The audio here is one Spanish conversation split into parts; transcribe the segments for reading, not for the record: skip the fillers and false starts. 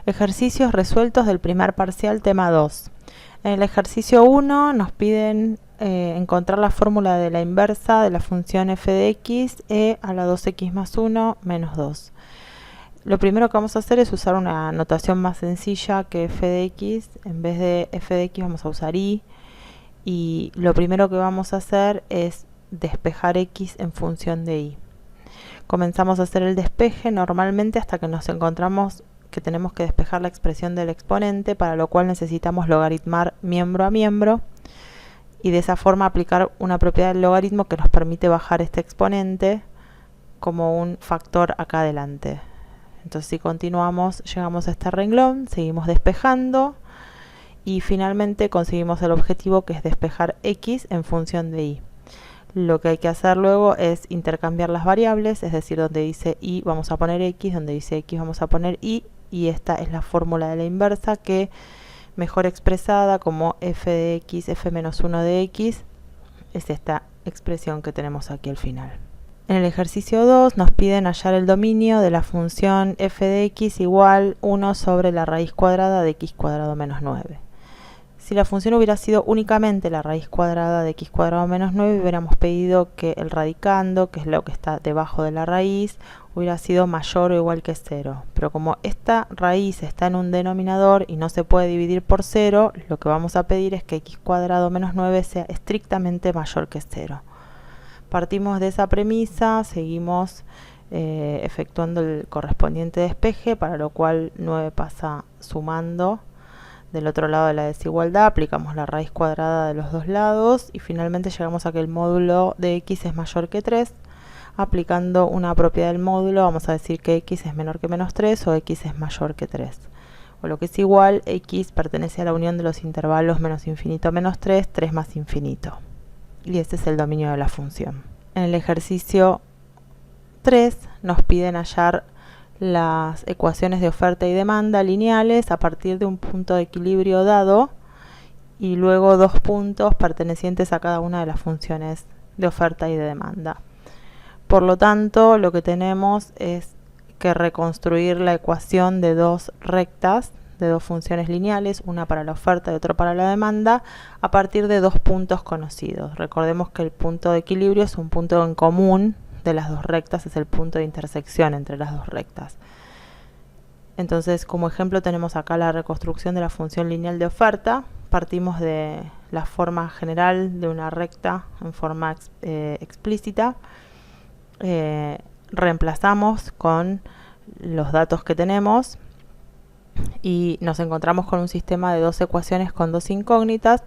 Ejercicios resueltos del primer parcial tema 2. En el ejercicio 1 nos piden encontrar la fórmula de la inversa de la función f de x e a la 2x más 1 menos 2. Lo primero que vamos a hacer es usar una notación más sencilla que f de x. En vez de f de x vamos a usar y lo primero que vamos a hacer es despejar x en función de y. Comenzamos a hacer el despeje normalmente hasta que nos encontramos que tenemos que despejar la expresión del exponente, para lo cual necesitamos logaritmar miembro a miembro y de esa forma aplicar una propiedad del logaritmo que nos permite bajar este exponente como un factor acá adelante. Entonces, si continuamos, llegamos a este renglón, seguimos despejando y finalmente conseguimos el objetivo, que es despejar x en función de y. Lo que hay que hacer luego es intercambiar las variables, es decir, donde dice y vamos a poner x, donde dice x vamos a poner y esta es la fórmula de la inversa, que mejor expresada como f de x, f menos 1 de x, es esta expresión que tenemos aquí al final. En el ejercicio 2 nos piden hallar el dominio de la función f de x igual 1 sobre la raíz cuadrada de x cuadrado menos 9. Si la función hubiera sido únicamente la raíz cuadrada de x cuadrado menos 9, hubiéramos pedido que el radicando, que es lo que está debajo de la raíz, hubiera sido mayor o igual que 0. Pero como esta raíz está en un denominador y no se puede dividir por 0, lo que vamos a pedir es que x cuadrado menos 9 sea estrictamente mayor que 0. Partimos de esa premisa, seguimos efectuando el correspondiente despeje, para lo cual 9 pasa sumando. Del otro lado de la desigualdad aplicamos la raíz cuadrada de los dos lados y finalmente llegamos a que el módulo de x es mayor que 3. Aplicando una propiedad del módulo vamos a decir que x es menor que menos 3 o x es mayor que 3. O lo que es igual, x pertenece a la unión de los intervalos menos infinito menos 3, 3 más infinito. Y este es el dominio de la función. En el ejercicio 3 nos piden hallar las ecuaciones de oferta y demanda lineales a partir de un punto de equilibrio dado y luego dos puntos pertenecientes a cada una de las funciones de oferta y de demanda. Por lo tanto, lo que tenemos es que reconstruir la ecuación de dos rectas, de dos funciones lineales, una para la oferta y otra para la demanda, a partir de dos puntos conocidos. Recordemos que el punto de equilibrio es un punto en común de las dos rectas, es el punto de intersección entre las dos rectas. Entonces, como ejemplo tenemos acá la reconstrucción de la función lineal de oferta. Partimos de la forma general de una recta en forma explícita. Reemplazamos con los datos que tenemos y nos encontramos con un sistema de dos ecuaciones con dos incógnitas.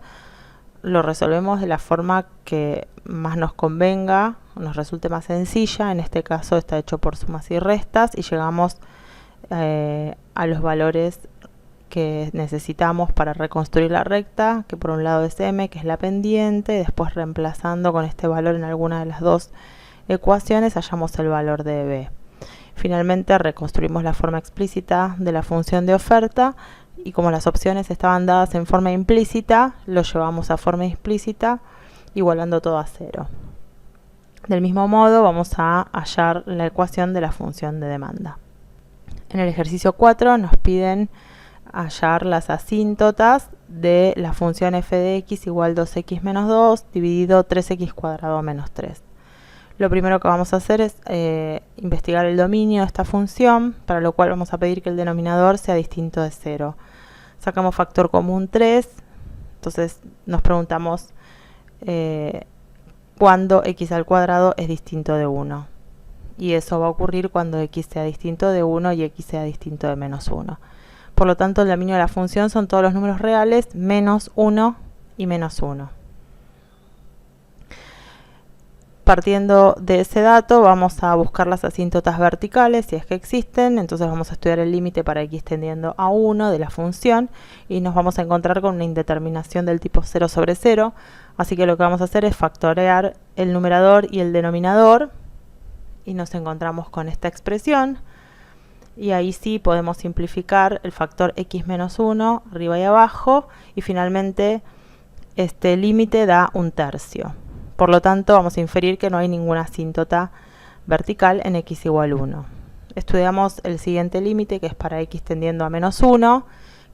Lo resolvemos de la forma que más nos convenga, nos resulte más sencilla. En este caso está hecho por sumas y restas y llegamos a los valores que necesitamos para reconstruir la recta, que por un lado es m, que es la pendiente. Después, reemplazando con este valor en alguna de las dos ecuaciones, hallamos el valor de b. Finalmente reconstruimos la forma explícita de la función de oferta y como las opciones estaban dadas en forma implícita, lo llevamos a forma explícita, igualando todo a 0. Del mismo modo vamos a hallar la ecuación de la función de demanda. En el ejercicio 4 nos piden hallar las asíntotas de la función f de x igual 2x menos 2 dividido 3x cuadrado menos 3. Lo primero que vamos a hacer es investigar el dominio de esta función, para lo cual vamos a pedir que el denominador sea distinto de 0. Sacamos factor común 3, entonces nos preguntamos cuándo x al cuadrado es distinto de 1. Y eso va a ocurrir cuando x sea distinto de 1 y x sea distinto de menos 1. Por lo tanto, el dominio de la función son todos los números reales menos 1 y menos 1. Partiendo de ese dato, vamos a buscar las asíntotas verticales, si es que existen. Entonces vamos a estudiar el límite para x tendiendo a 1 de la función y nos vamos a encontrar con una indeterminación del tipo 0 sobre 0. Así que lo que vamos a hacer es factorear el numerador y el denominador y nos encontramos con esta expresión. Y ahí sí podemos simplificar el factor x menos 1 arriba y abajo y finalmente este límite da 1/3. Por lo tanto, vamos a inferir que no hay ninguna asíntota vertical en x igual 1. estudiamos el siguiente límite, que es para x tendiendo a -1,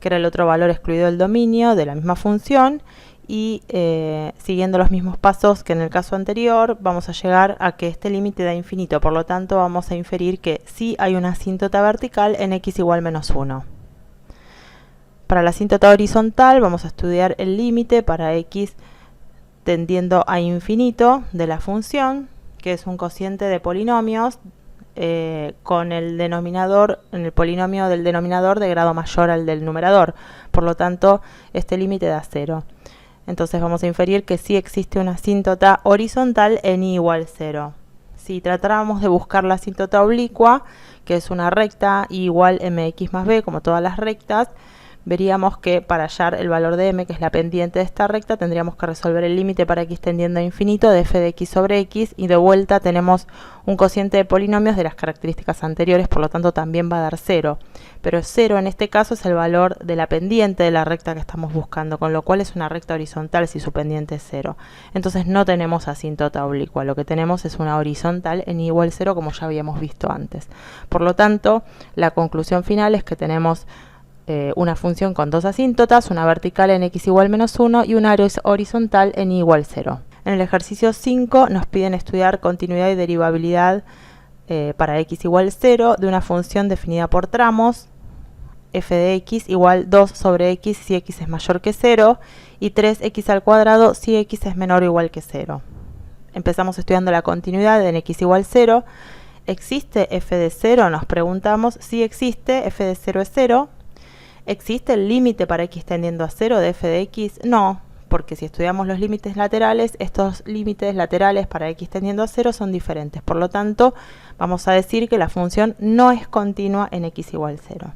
que era el otro valor excluido del dominio de la misma función, y siguiendo los mismos pasos que en el caso anterior, vamos a llegar a que este límite da infinito. Por lo tanto, vamos a inferir que sí hay una asíntota vertical en x igual -1. Para la asíntota horizontal vamos a estudiar el límite para x tendiendo a infinito de la función, que es un cociente de polinomios con el denominador, en el polinomio del denominador de grado mayor al del numerador. Por lo tanto, este límite da 0. Entonces vamos a inferir que sí existe una asíntota horizontal en y igual 0. Si tratáramos de buscar la asíntota oblicua, que es una recta y igual mx más b, como todas las rectas, veríamos que para hallar el valor de m, que es la pendiente de esta recta, tendríamos que resolver el límite para x tendiendo a infinito de f de x sobre x, y de vuelta tenemos un cociente de polinomios de las características anteriores, por lo tanto también va a dar 0. Pero 0 en este caso es el valor de la pendiente de la recta que estamos buscando, con lo cual es una recta horizontal si su pendiente es 0. Entonces no tenemos asíntota oblicua, lo que tenemos es una horizontal en y igual 0, como ya habíamos visto antes. Por lo tanto, la conclusión final es que tenemos una función con dos asíntotas, una vertical en x igual -1 y una horizontal en y igual 0. En el ejercicio 5 nos piden estudiar continuidad y derivabilidad para x igual 0 de una función definida por tramos, f de x igual 2 sobre x si x es mayor que 0 y 3x al cuadrado si x es menor o igual que 0. Empezamos estudiando la continuidad en x igual 0. ¿Existe f de 0? Nos preguntamos. Si existe, f de 0 es 0. ¿Existe el límite para x tendiendo a 0 de f de x? No, porque si estudiamos los límites laterales, estos límites laterales para x tendiendo a 0 son diferentes. Por lo tanto, vamos a decir que la función no es continua en x igual 0.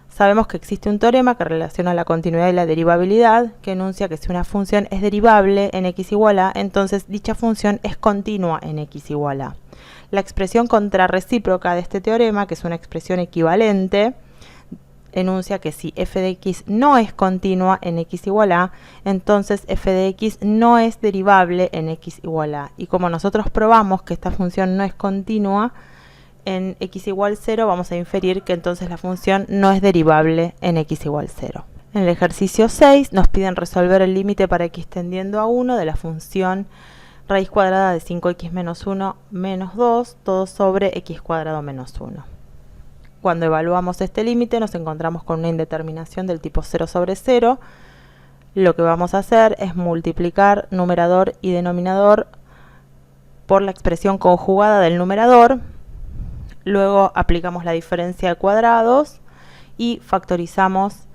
Sabemos que existe un teorema que relaciona la continuidad y la derivabilidad, que enuncia que si una función es derivable en x igual a, entonces dicha función es continua en x igual a. La expresión contrarrecíproca de este teorema, que es una expresión equivalente, enuncia que si f de x no es continua en x igual a, entonces f de x no es derivable en x igual a. Y como nosotros probamos que esta función no es continua en x igual 0, vamos a inferir que entonces la función no es derivable en x igual 0. En el ejercicio 6 nos piden resolver el límite para x tendiendo a 1 de la función raíz cuadrada de 5x menos 1 menos 2, todo sobre x cuadrado menos 1. Cuando evaluamos este límite nos encontramos con una indeterminación del tipo 0 sobre 0. Lo que vamos a hacer es multiplicar numerador y denominador por la expresión conjugada del numerador. Luego aplicamos la diferencia de cuadrados y factorizamos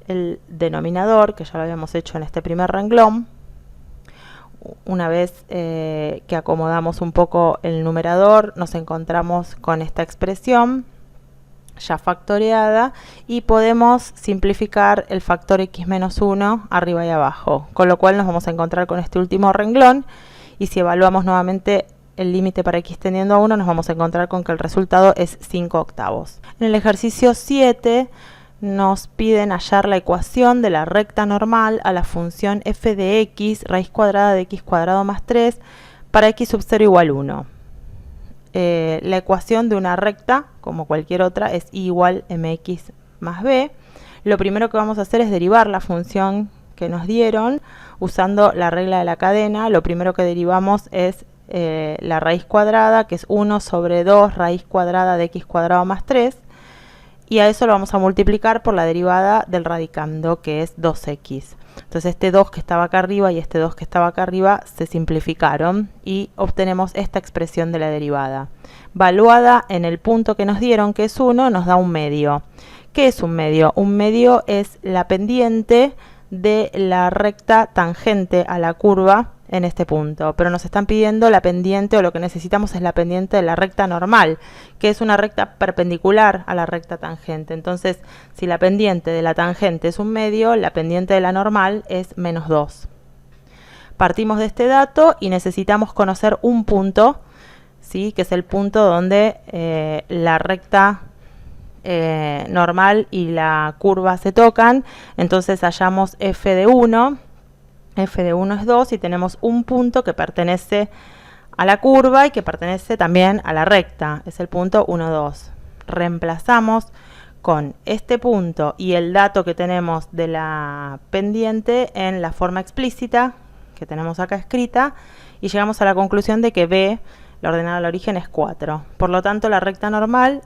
el denominador, que ya lo habíamos hecho en este primer renglón. Una vez que acomodamos un poco el numerador, nos encontramos con esta expresión ya factoreada y podemos simplificar el factor x menos 1 arriba y abajo, con lo cual nos vamos a encontrar con este último renglón, y si evaluamos nuevamente el límite para x tendiendo a 1 nos vamos a encontrar con que el resultado es 5/8. En el ejercicio 7 nos piden hallar la ecuación de la recta normal a la función f de x raíz cuadrada de x cuadrado más 3 para x sub 0 igual 1. La ecuación de una recta, como cualquier otra, es y igual mx más b. Lo primero que vamos a hacer es derivar la función que nos dieron usando la regla de la cadena. Lo primero que derivamos es la raíz cuadrada, que es 1 sobre 2 raíz cuadrada de x cuadrado más 3. Y a eso lo vamos a multiplicar por la derivada del radicando, que es 2x. Entonces este 2 que estaba acá arriba y este 2 que estaba acá arriba se simplificaron y obtenemos esta expresión de la derivada. Valuada en el punto que nos dieron, que es 1, nos da un medio. ¿Qué es un medio? Un medio es la pendiente de la recta tangente a la curva en este punto, pero nos están pidiendo la pendiente, o lo que necesitamos es la pendiente de la recta normal, que es una recta perpendicular a la recta tangente. Entonces, si la pendiente de la tangente es un medio, la pendiente de la normal es menos 2. Partimos de este dato y necesitamos conocer un punto, ¿sí? Que es el punto donde la recta normal y la curva se tocan. Entonces hallamos f de 1. F de 1 es 2 y tenemos un punto que pertenece a la curva y que pertenece también a la recta. Es el punto 1, 2. reemplazamos con este punto y el dato que tenemos de la pendiente en la forma explícita que tenemos acá escrita y llegamos a la conclusión de que b, la ordenada al origen, es 4. Por lo tanto, la recta normal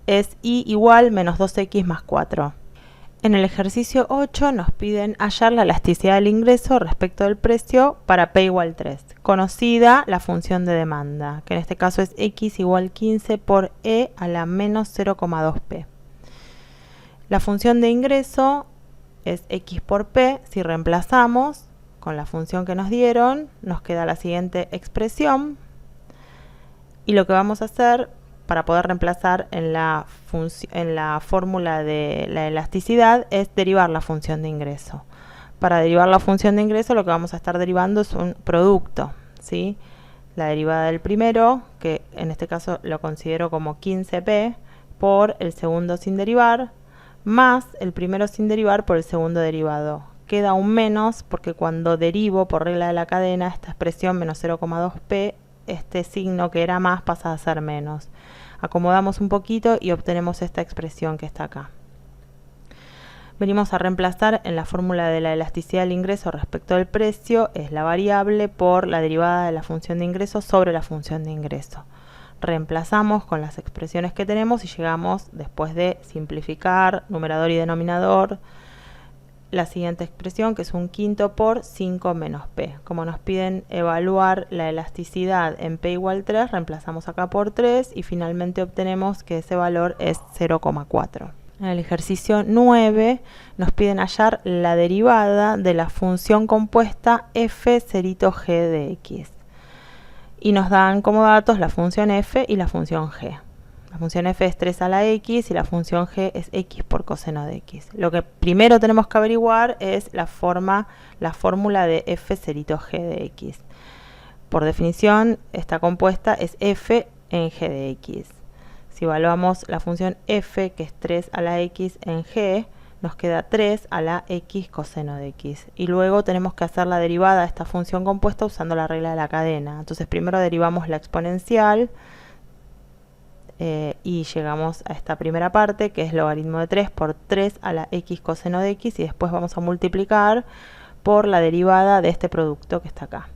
es y igual menos 2x más 4. En el ejercicio 8 nos piden hallar la elasticidad del ingreso respecto del precio para p igual 3, conocida la función de demanda, que en este caso es x igual 15 por e a la menos 0,2p. La función de ingreso es x por p. Si reemplazamos con la función que nos dieron, nos queda la siguiente expresión. Y lo que vamos a hacer para poder reemplazar en la fórmula de la elasticidad es derivar la función de ingreso. Para derivar la función de ingreso lo que vamos a estar derivando es un producto, ¿sí? La derivada del primero, que en este caso lo considero como 15p, por el segundo sin derivar, más el primero sin derivar por el segundo derivado. Queda un menos porque cuando derivo por regla de la cadena esta expresión menos 0,2p, este signo que era más pasa a ser menos. Acomodamos un poquito y obtenemos esta expresión que está acá. Venimos a reemplazar en la fórmula de la elasticidad del ingreso respecto del precio, es la variable por la derivada de la función de ingreso sobre la función de ingreso. Reemplazamos con las expresiones que tenemos y llegamos, después de simplificar numerador y denominador, la siguiente expresión, que es un quinto por 5 menos p. Como nos piden evaluar la elasticidad en p igual 3, reemplazamos acá por 3 y finalmente obtenemos que ese valor es 0,4. En el ejercicio 9 nos piden hallar la derivada de la función compuesta f cerito g de x. Y nos dan como datos la función f y la función g. La función f es 3 a la x y la función g es x por coseno de x. Lo que primero tenemos que averiguar es la fórmula de f cerito g de x. Por definición, esta compuesta es f en g de x. Si evaluamos la función f, que es 3 a la x en g, nos queda 3 a la x coseno de x. Y luego tenemos que hacer la derivada de esta función compuesta usando la regla de la cadena. Entonces primero derivamos la exponencial y llegamos a esta primera parte, que es logaritmo de 3 por 3 a la x coseno de x, y después vamos a multiplicar por la derivada de este producto que está acá.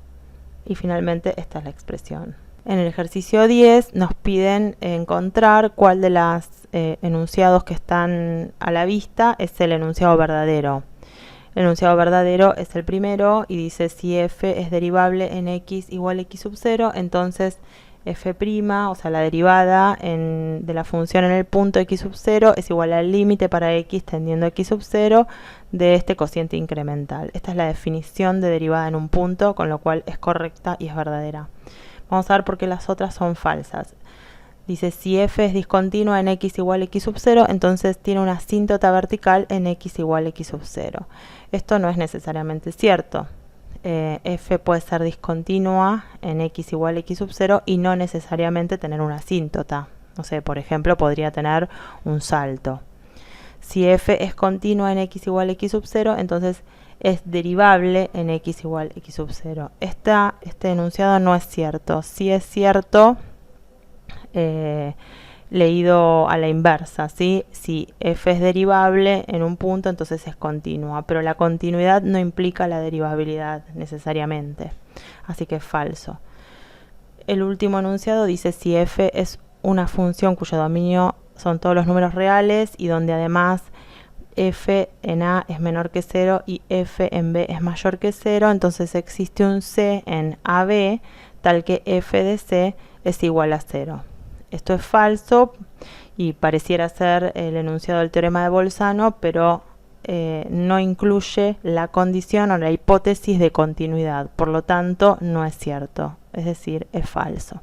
Y finalmente esta es la expresión. En el ejercicio 10 nos piden encontrar cuál de los enunciados que están a la vista es el enunciado verdadero. El enunciado verdadero es el primero y dice: si f es derivable en x igual a x sub 0, entonces f', o sea la derivada de la función en el punto x sub 0 es igual al límite para x tendiendo a x sub 0 de este cociente incremental. Esta es la definición de derivada en un punto, con lo cual es correcta y es verdadera. Vamos a ver por qué las otras son falsas. Dice: si f es discontinua en x igual a x sub 0, entonces tiene una asíntota vertical en x igual a x sub 0. Esto no es necesariamente cierto. F puede ser discontinua en x igual a x sub 0 y no necesariamente tener una asíntota. No sé, por ejemplo, podría tener un salto. Si f es continua en x igual a x sub 0, entonces es derivable en x igual a x sub 0. Este enunciado no es cierto. Sí es cierto leído a la inversa, ¿sí? Si f es derivable en un punto, entonces es continua, pero la continuidad no implica la derivabilidad necesariamente, así que es falso. El último enunciado dice: si f es una función cuyo dominio son todos los números reales y donde además f en a es menor que 0 y f en b es mayor que 0, entonces existe un c en ab tal que f de c es igual a 0. Esto es falso y pareciera ser el enunciado del teorema de Bolzano, pero no incluye la condición o la hipótesis de continuidad, por lo tanto no es cierto, es decir, es falso.